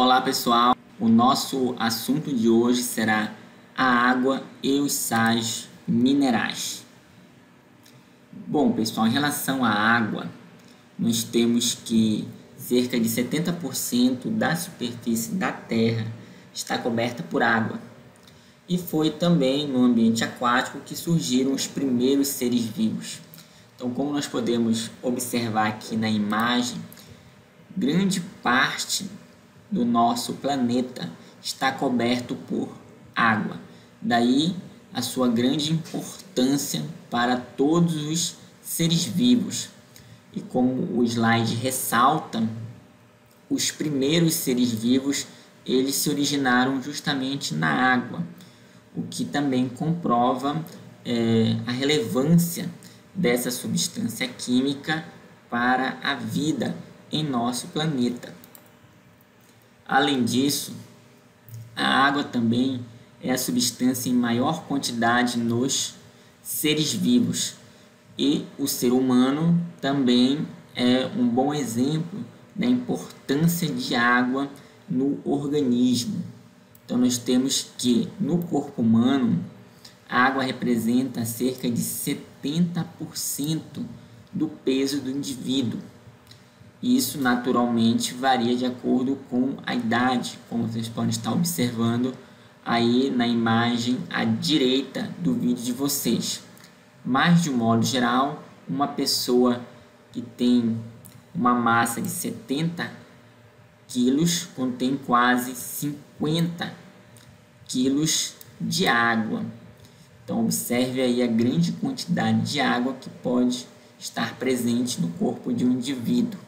Olá pessoal, o nosso assunto de hoje será a água e os sais minerais. Bom pessoal, em relação à água, nós temos que cerca de 70% da superfície da Terra está coberta por água. E foi também no ambiente aquático que surgiram os primeiros seres vivos. Então, como nós podemos observar aqui na imagem, grande parte do nosso planeta está coberto por água. Daí a sua grande importância para todos os seres vivos. E como o slide ressalta, os primeiros seres vivos, eles se originaram justamente na água, o que também comprova a relevância dessa substância química para a vida em nosso planeta. Além disso, a água também é a substância em maior quantidade nos seres vivos, e o ser humano também é um bom exemplo da importância de água no organismo. Então nós temos que no corpo humano a água representa cerca de 70% do peso do indivíduo. Isso naturalmente varia de acordo com a idade, como vocês podem estar observando aí na imagem à direita do vídeo de vocês. Mas de um modo geral, uma pessoa que tem uma massa de 70 quilos contém quase 50 quilos de água. Então observe aí a grande quantidade de água que pode estar presente no corpo de um indivíduo.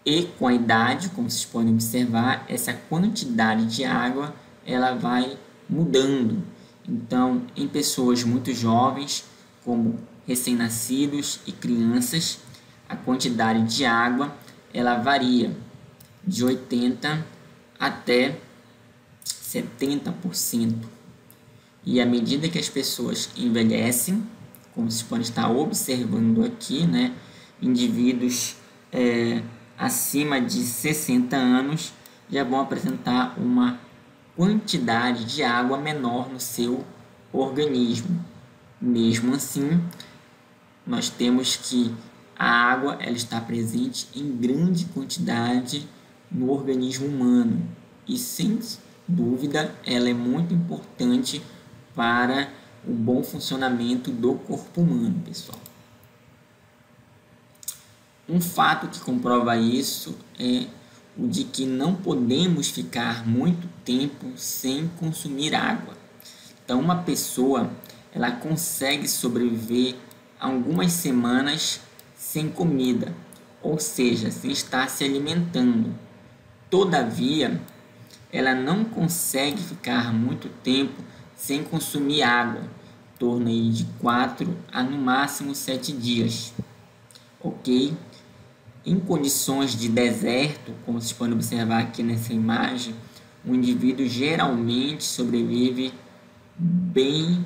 E com a idade, como vocês podem observar, essa quantidade de água ela vai mudando. Então, em pessoas muito jovens, como recém-nascidos e crianças, a quantidade de água ela varia de 80% até 70%. E à medida que as pessoas envelhecem, como vocês podem estar observando aqui, né, indivíduos acima de 60 anos já vão apresentar uma quantidade de água menor no seu organismo. Mesmo assim, nós temos que a água ela está presente em grande quantidade no organismo humano e, sem dúvida, ela é muito importante para o bom funcionamento do corpo humano, pessoal. Um fato que comprova isso é o de que não podemos ficar muito tempo sem consumir água. Então, uma pessoa ela consegue sobreviver algumas semanas sem comida, ou seja, sem estar se alimentando. Todavia, ela não consegue ficar muito tempo sem consumir água, em torno aí de 4 a no máximo 7 dias. Ok? Em condições de deserto, como vocês podem observar aqui nessa imagem, o indivíduo geralmente sobrevive bem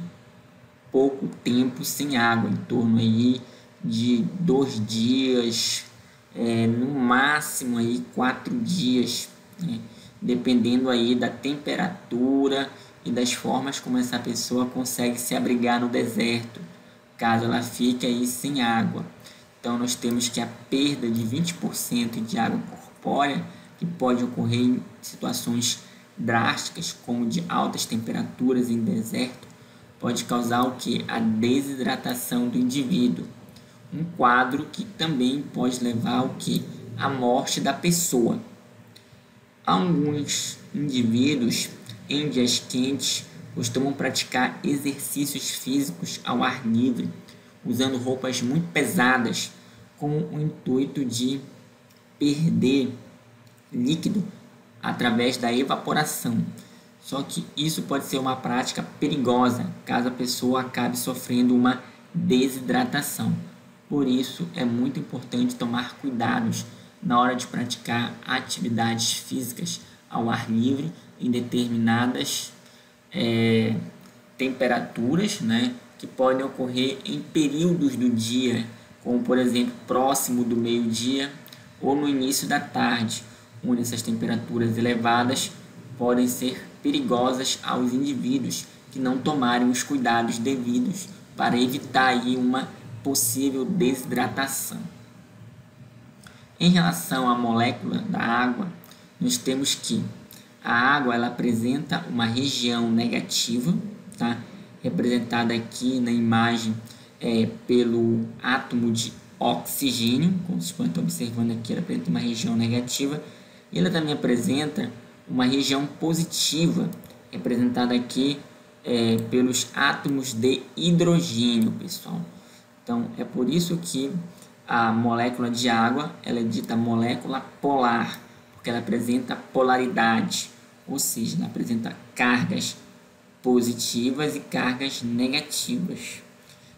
pouco tempo sem água, em torno aí de 2 dias, no máximo aí 4 dias, né? Dependendo aí da temperatura e das formas como essa pessoa consegue se abrigar no deserto, caso ela fique aí sem água. Então, nós temos que a perda de 20% de água corpórea, que pode ocorrer em situações drásticas, como de altas temperaturas em deserto, pode causar o que? A desidratação do indivíduo. Um quadro que também pode levar ao que? A morte da pessoa. Alguns indivíduos, em dias quentes, costumam praticar exercícios físicos ao ar livre, usando roupas muito pesadas, com o intuito de perder líquido através da evaporação. Só que isso pode ser uma prática perigosa, caso a pessoa acabe sofrendo uma desidratação. Por isso, é muito importante tomar cuidados na hora de praticar atividades físicas ao ar livre, em determinadas temperaturas, né, que podem ocorrer em períodos do dia, como por exemplo próximo do meio-dia ou no início da tarde, onde essas temperaturas elevadas podem ser perigosas aos indivíduos que não tomarem os cuidados devidos para evitar aí uma possível desidratação. Em relação à molécula da água, nós temos que a água ela apresenta uma região negativa, tá? Representada aqui na imagem pelo átomo de oxigênio, como vocês podem estar observando aqui, ela apresenta uma região negativa, e ela também apresenta uma região positiva, representada aqui pelos átomos de hidrogênio, pessoal. Então, é por isso que a molécula de água ela é dita molécula polar, porque ela apresenta polaridade, ou seja, ela apresenta cargas positivas e cargas negativas.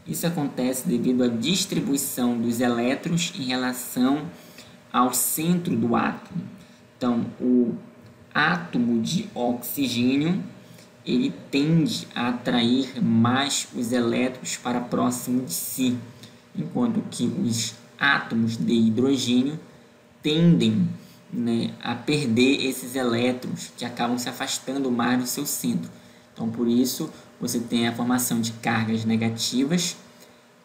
Isso acontece devido à distribuição dos elétrons em relação ao centro do átomo. Então, o átomo de oxigênio ele tende a atrair mais os elétrons para próximo de si, enquanto que os átomos de hidrogênio tendem, a perder esses elétrons que acabam se afastando mais do seu centro. Então, por isso, você tem a formação de cargas negativas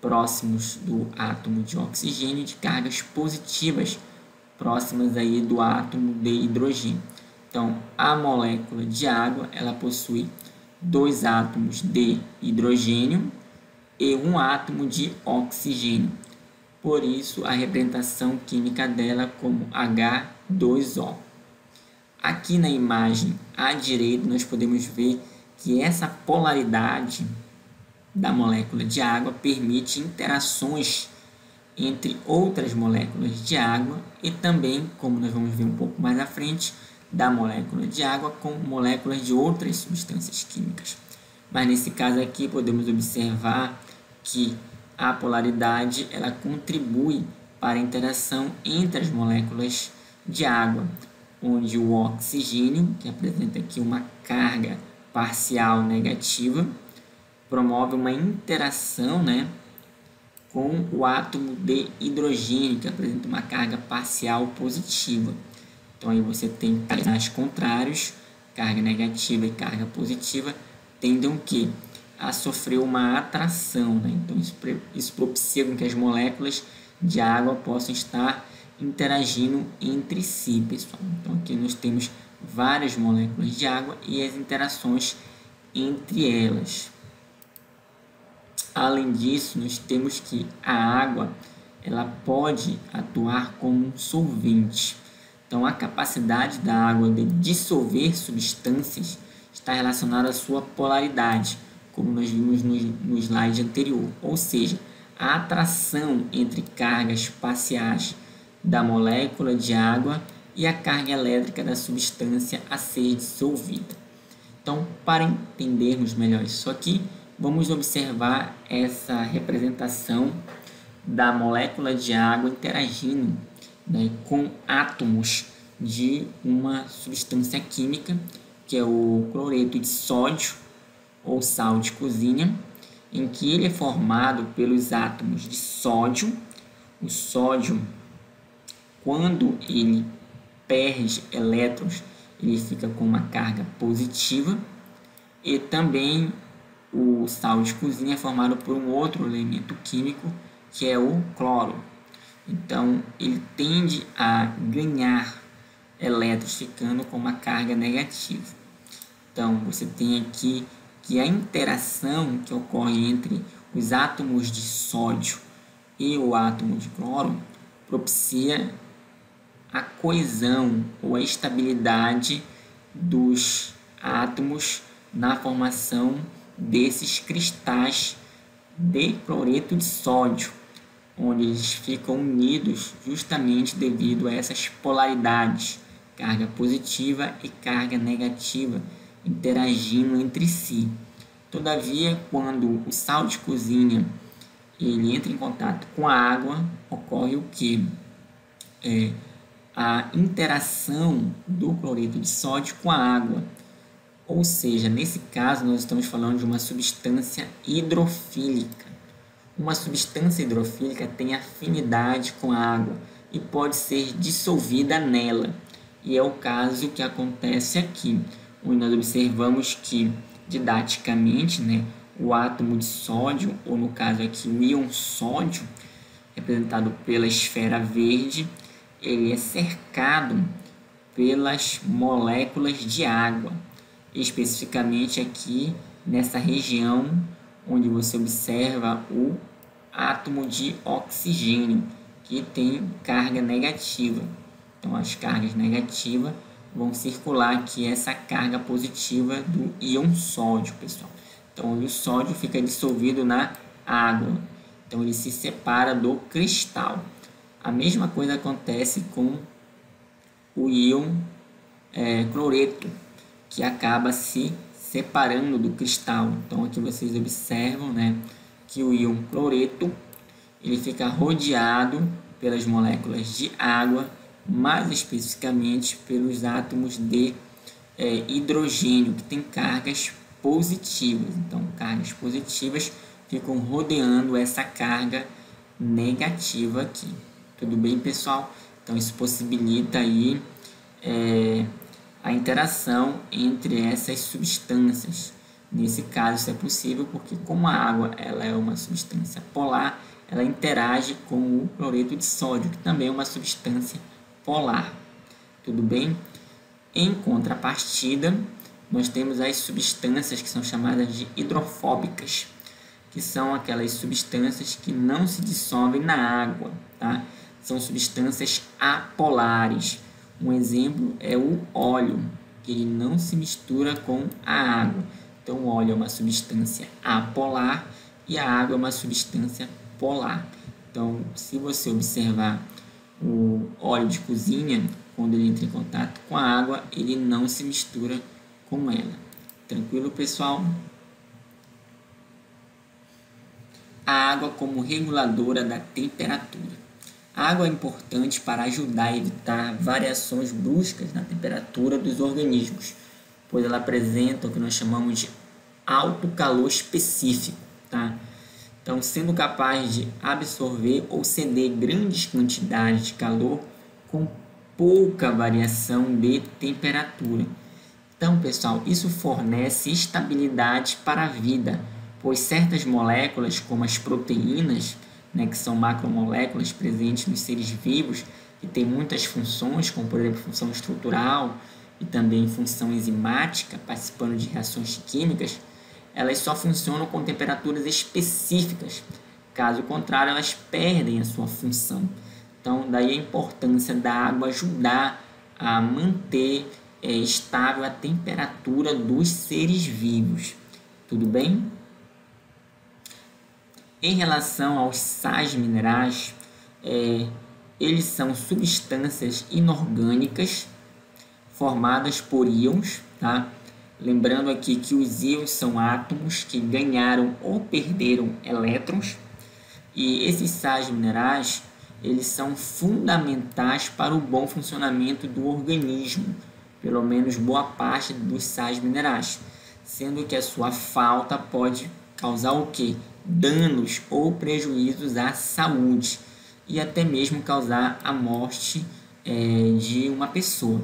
próximos do átomo de oxigênio e de cargas positivas próximas aí do átomo de hidrogênio. Então, a molécula de água ela possui 2 átomos de hidrogênio e 1 átomo de oxigênio. Por isso, a representação química dela como H2O. Aqui na imagem à direita, nós podemos ver que essa polaridade da molécula de água permite interações entre outras moléculas de água e também, como nós vamos ver um pouco mais à frente, da molécula de água com moléculas de outras substâncias químicas. Mas nesse caso aqui podemos observar que a polaridade ela contribui para a interação entre as moléculas de água, onde o oxigênio, que apresenta aqui uma carga parcial negativa, promove uma interação com o átomo de hidrogênio, que apresenta uma carga parcial positiva. Então, aí você tem sinais contrários, carga negativa e carga positiva, tendem a sofrer uma atração. Então, isso propicia que as moléculas de água possam estar interagindo entre si, pessoal. Então, aqui nós temos várias moléculas de água e as interações entre elas. Além disso, nós temos que a água ela pode atuar como um solvente. Então, a capacidade da água de dissolver substâncias está relacionada à sua polaridade, como nós vimos no slide anterior. Ou seja, a atração entre cargas parciais da molécula de água e a carga elétrica da substância a ser dissolvida. Então, para entendermos melhor isso aqui, vamos observar essa representação da molécula de água interagindo com átomos de uma substância química, que é o cloreto de sódio ou sal de cozinha, em que ele é formado pelos átomos de sódio. O sódio, quando ele perde elétrons, ele fica com uma carga positiva, e também o sal de cozinha é formado por um outro elemento químico, que é o cloro. Então, ele tende a ganhar elétrons, ficando com uma carga negativa. Então, você tem aqui que a interação que ocorre entre os átomos de sódio e o átomo de cloro propicia a coesão ou a estabilidade dos átomos na formação desses cristais de cloreto de sódio, onde eles ficam unidos justamente devido a essas polaridades, carga positiva e carga negativa, interagindo entre si. Todavia, quando o sal de cozinha ele entra em contato com a água, ocorre o que? A interação do cloreto de sódio com a água. Ou seja, nesse caso nós estamos falando de uma substância hidrofílica. Uma substância hidrofílica tem afinidade com a água e pode ser dissolvida nela. E é o caso que acontece aqui, onde nós observamos que, didaticamente, né, o átomo de sódio, ou no caso aqui o íon sódio, representado pela esfera verde, ele é cercado pelas moléculas de água, especificamente aqui nessa região onde você observa o átomo de oxigênio, que tem carga negativa. Então, as cargas negativas vão circular aqui essa carga positiva do íon sódio, pessoal. Então, o sódio fica dissolvido na água. Então, ele se separa do cristal. A mesma coisa acontece com o íon cloreto, que acaba se separando do cristal. Então, aqui vocês observam, né, que o íon cloreto ele fica rodeado pelas moléculas de água, mais especificamente pelos átomos de hidrogênio, que tem cargas positivas. Então, cargas positivas ficam rodeando essa carga negativa aqui. Tudo bem, pessoal? Então, isso possibilita aí a interação entre essas substâncias. Nesse caso, isso é possível porque, como a água ela é uma substância polar, ela interage com o cloreto de sódio, que também é uma substância polar. Tudo bem? Em contrapartida, nós temos as substâncias que são chamadas de hidrofóbicas, que são aquelas substâncias que não se dissolvem na água, tá? São substâncias apolares. Um exemplo é o óleo, que ele não se mistura com a água. Então, o óleo é uma substância apolar e a água é uma substância polar. Então, se você observar o óleo de cozinha, quando ele entra em contato com a água, ele não se mistura com ela. Tranquilo, pessoal? A água como reguladora da temperatura. A água é importante para ajudar a evitar variações bruscas na temperatura dos organismos, pois ela apresenta o que nós chamamos de alto calor específico, tá? Então, sendo capaz de absorver ou ceder grandes quantidades de calor com pouca variação de temperatura. Então, pessoal, isso fornece estabilidade para a vida, pois certas moléculas, como as proteínas, né, que são macromoléculas presentes nos seres vivos, que têm muitas funções, como por exemplo função estrutural e também função enzimática, participando de reações químicas, elas só funcionam com temperaturas específicas. Caso contrário, elas perdem a sua função. Então, daí a importância da água ajudar a manter estável a temperatura dos seres vivos. Tudo bem? Em relação aos sais minerais, eles são substâncias inorgânicas formadas por íons, tá? Lembrando aqui que os íons são átomos que ganharam ou perderam elétrons, e esses sais minerais eles são fundamentais para o bom funcionamento do organismo, pelo menos boa parte dos sais minerais, sendo que a sua falta pode causar o quê? Danos ou prejuízos à saúde e até mesmo causar a morte de uma pessoa.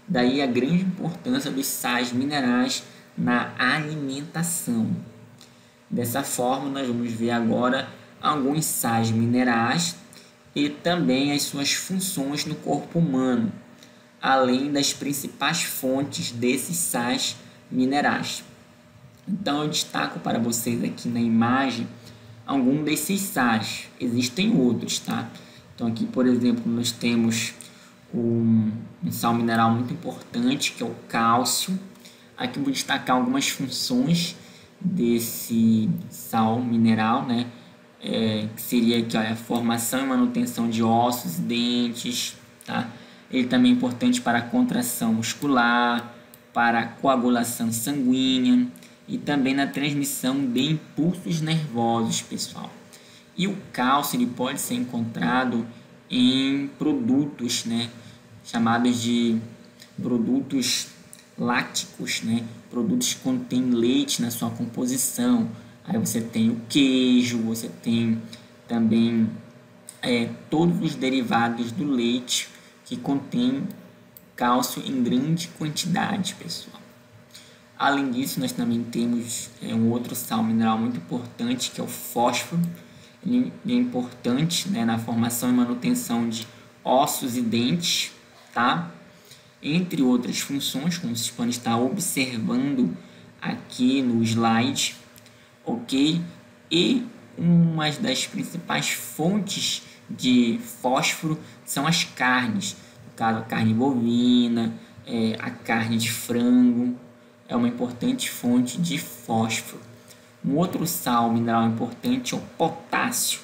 Daí a grande importância dos sais minerais na alimentação. Dessa forma, nós vamos ver agora alguns sais minerais e também as suas funções no corpo humano, além das principais fontes desses sais minerais. Então, eu destaco para vocês aqui na imagem algum desses sais. Existem outros, tá? Então, aqui, por exemplo, nós temos um sal mineral muito importante, que é o cálcio. Aqui eu vou destacar algumas funções desse sal mineral, né? Que seria aqui, a formação e manutenção de ossos e dentes, tá? Ele também é importante para a contração muscular, para a coagulação sanguínea e também na transmissão de impulsos nervosos, pessoal. E o cálcio ele pode ser encontrado em produtos, né, chamados de produtos lácticos, né, produtos que contêm leite na sua composição. Aí você tem o queijo, você tem também todos os derivados do leite que contêm cálcio em grande quantidade, pessoal. Além disso, nós também temos um outro sal mineral muito importante, que é o fósforo. Ele é importante, né, na formação e manutenção de ossos e dentes, tá? Entre outras funções, como vocês podem estar observando aqui no slide, ok? E uma das principais fontes de fósforo são as carnes, no caso a carne bovina, a carne de frango, é uma importante fonte de fósforo. Um outro sal mineral importante é o potássio.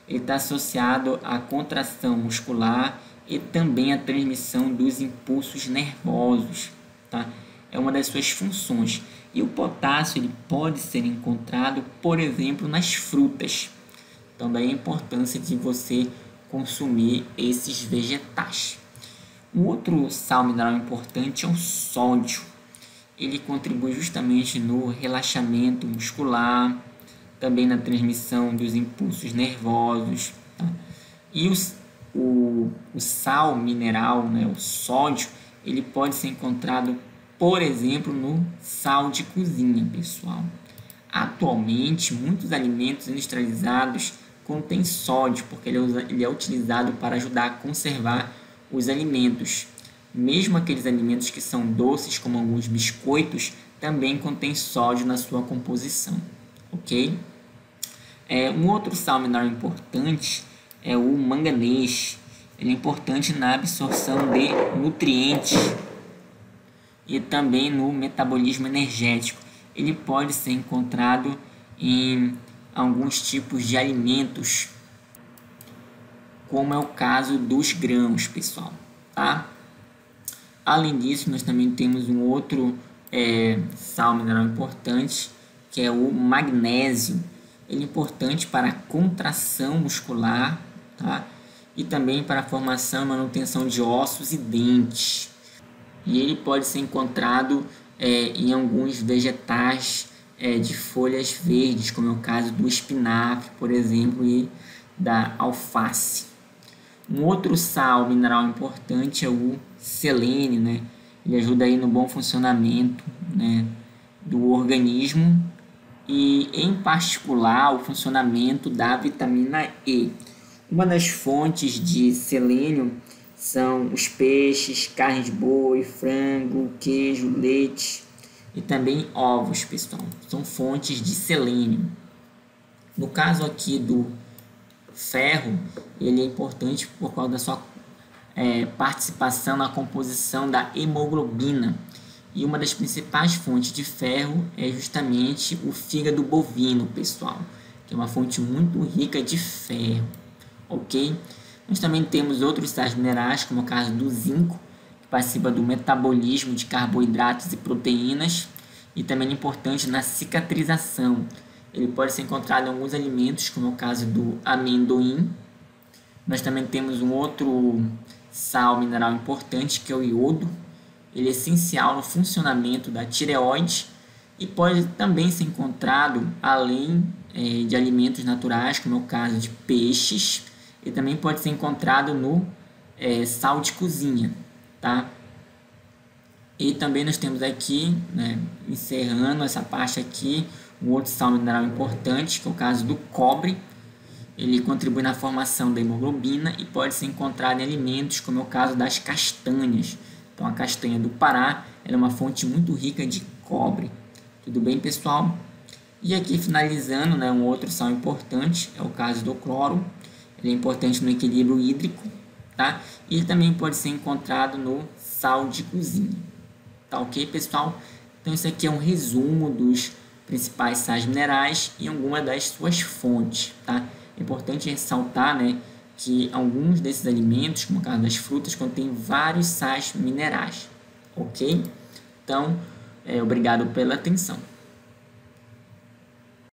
Ele está associado à contração muscular e também à transmissão dos impulsos nervosos, tá? É uma das suas funções. E o potássio ele pode ser encontrado, por exemplo, nas frutas. Então, daí a importância de você consumir esses vegetais. Um outro sal mineral importante é o sódio. Ele contribui justamente no relaxamento muscular, também na transmissão dos impulsos nervosos, tá? E o sal mineral, né, o sódio, ele pode ser encontrado, por exemplo, no sal de cozinha, pessoal. Atualmente, muitos alimentos industrializados contêm sódio, porque ele é utilizado para ajudar a conservar os alimentos. Mesmo aqueles alimentos que são doces, como alguns biscoitos, também contêm sódio na sua composição, ok? Um outro sal mineral importante é o manganês. Ele é importante na absorção de nutrientes e também no metabolismo energético. Ele pode ser encontrado em alguns tipos de alimentos, como é o caso dos grãos, pessoal, tá? Além disso, nós também temos um outro sal mineral importante, que é o magnésio. Ele é importante para a contração muscular, tá? E também para a formação e manutenção de ossos e dentes. E ele pode ser encontrado em alguns vegetais de folhas verdes, como é o caso do espinafre, por exemplo, e da alface. Um outro sal mineral importante é o selênio, né? Ele ajuda aí no bom funcionamento, né, do organismo e, em particular, o funcionamento da vitamina E. Uma das fontes de selênio são os peixes, carne de boi, frango, queijo, leite e também ovos, pessoal. São fontes de selênio. No caso aqui do ferro, ele é importante por causa da sua participação na composição da hemoglobina. E uma das principais fontes de ferro é justamente o fígado bovino, pessoal, que é uma fonte muito rica de ferro, ok? Nós também temos outros sais minerais, como o caso do zinco, que participa do metabolismo de carboidratos e proteínas, e também é importante na cicatrização. Ele pode ser encontrado em alguns alimentos, como o caso do amendoim. Nós também temos um outro sal mineral importante, que é o iodo. Ele é essencial no funcionamento da tireoide e pode também ser encontrado além de alimentos naturais, como é o caso de peixes, e também pode ser encontrado no sal de cozinha, tá? E também nós temos aqui, né, encerrando essa parte aqui, um outro sal mineral importante, que é o caso do cobre. Ele contribui na formação da hemoglobina e pode ser encontrado em alimentos, como é o caso das castanhas. Então, a castanha do Pará é uma fonte muito rica de cobre. Tudo bem, pessoal? E aqui, finalizando, né, um outro sal importante é o caso do cloro. Ele é importante no equilíbrio hídrico, tá? E ele também pode ser encontrado no sal de cozinha. Tá ok, pessoal? Então, isso aqui é um resumo dos principais sais minerais e algumas das suas fontes, tá? É importante ressaltar, né, que alguns desses alimentos, como o caso das frutas, contêm vários sais minerais, ok? Então, obrigado pela atenção.